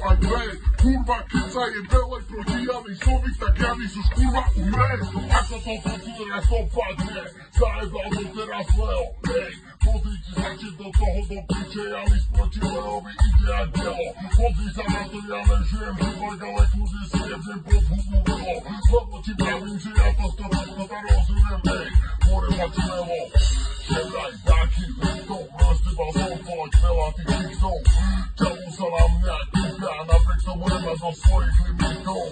a dve, kurva, keď sa je velej proti Janisovi, tak Janis už kurva umre. Ako to tu teraz dopadne, zajebal to teraz Leo, hej. Pozrite sa, či do toho do piče, Janis proti Leovi ide a delo. Pozri sa na to, ja nežijem život, ale kľudne si jebnem pod hubu velo. Lebo ti pravím, že ja to 100% rozumiem, hej. More mať smelo, že vraj taký listov, rozdyval som tvoj veľa tých čichtov. Ťaľu sa na mňa kúpia, napriek tomu nemá do svojich limitov.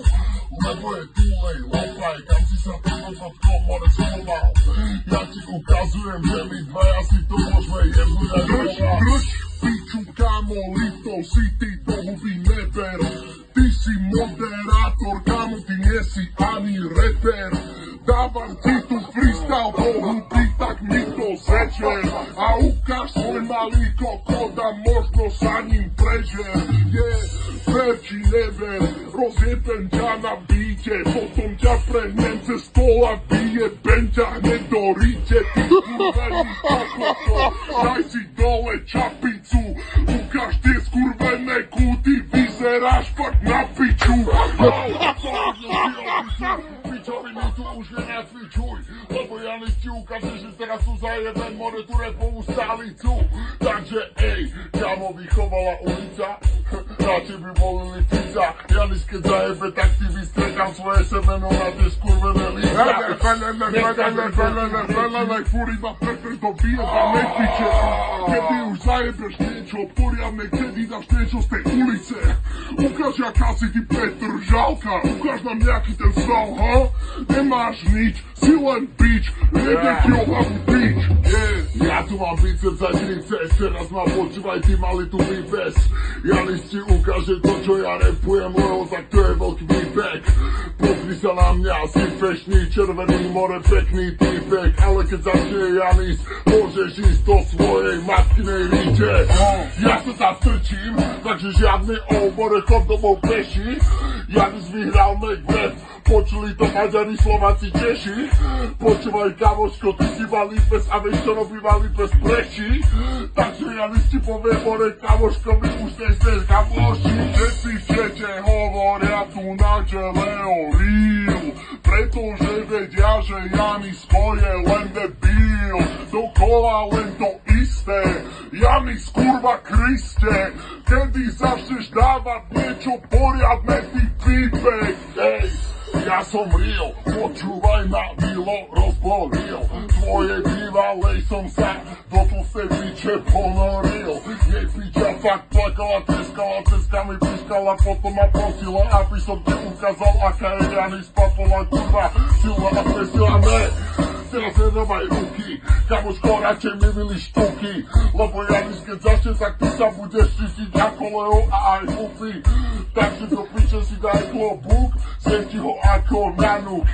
Lebo je túlej lopaj, kam si sa ty od komore schoval. Ja ti ukazujem, že my dvaja si to môžeme jebnúť aj volať. Drž, piču, kamo, liftov si ty do huby neber. Ty si moderátor, kamo, ty nie si ani reper. Dávam ti tu freestyle do huby, tak mi to zežer. A ukáž svoj malý kokot a možno sa ním prežer. Ver či never, rozjebem ťa na bíte, potom ťa prehnem cez stôl a vyjebem ťa hneď do ríte. Ty skurvený kokoto, daj si dole čapicu, ukáž tie skurvené kúty, vyzeráš fakt na piču. Pičovi mi tu už nenacvičuj, lebo Janis ti ukáže, že teraz tu zajebem more tu repovú stálicu. Takže ej, kámo, vychovala ulica, radšej by volili Fica. Janis keď zajebe, tak ti vystrekám svoje semeno na tie skurvené líca. Fúr iba prefer do vyjeba nepiče. Kedy už zajebeš niečo poriadne, kedy dáš niečo z tej ulice. Ukáž, jaká si ty Petr Žalka, ukáž nám nejaký ten sval, ha? Nemáš nič, si len bič, nejde ti o hlavu bič. Ja tu mám biceps aj triceps, teraz ma počúvaj, ty mali tu výbes. Janis ti ukáže to, čo ja repujem, lebo tak to je veľký výbek. Pozri sa na mňa, si fešný, červený more, pekný týpek. Ale keď začne Janis, môžeš ísť do svojej matkinej ríte. Ja sa tam strčím, takže žiadny obore, chod domov peši. Janis vyhral Macbeth, počuli to Maďari, Slováci, Češi. Počúvaj, kamoško, ty si malý pes a vieš, čo robí malý pes pleší. Takže Janis ti povie, more, kamoško, my už nechceš kamoši. Všetci v čete hovoria tu na že Leo real, pretože vedia, že Janis je len debil. Dokola len to isté, Janis kurva Kriste, kedy začneš dávať niečo poriadne, ty feedback, hej. Ja som real, počúvaj ma, Milo rozbolil. Tvojej bývalej som sa do tlstej piče ponoril. Jej piča fakt plakala, treskala, ceskami pískala, potom ma prosila, aby som ti ukázal, aká je Janis Papola, kurva, silná a presila, ne. Teraz nedávaj ruky, kamoško, radšej mi vyliš štuky, lebo Janis keď začne, tak ty sa budeš čistiť ako Leo a aj Huffy. Takže do piče si daj klobúk, sem ti ho ako nanúk.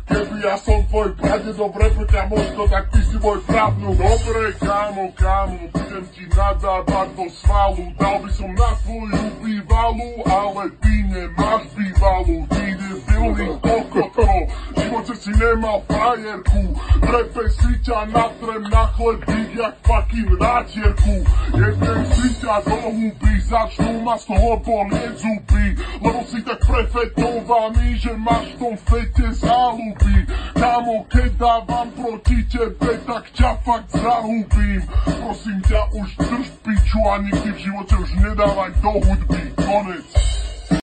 Keby ja som tvoj pradedo v repe, kamoško, tak ty si môj pravnúk. Dobre, kámo, budem ti nadávať do svalu, dal by som na tvoju bývalú, ale ty nemáš bývalú, ty debilný kokotko. V živote si nemal frajerku, repe si ťa natrem na chlebík jak fucking rátierku. Jednej si ťa do huby, začnú ma z toho bolieť zuby, lebo si tak prefetovaný, že máš v tom fete záľuby. Kámo, keď dávam proti tebe, tak ťa fakt zahubím. Prosím ťa, už drž piču a nikdy v živote už nedávaj do hudby. Konec.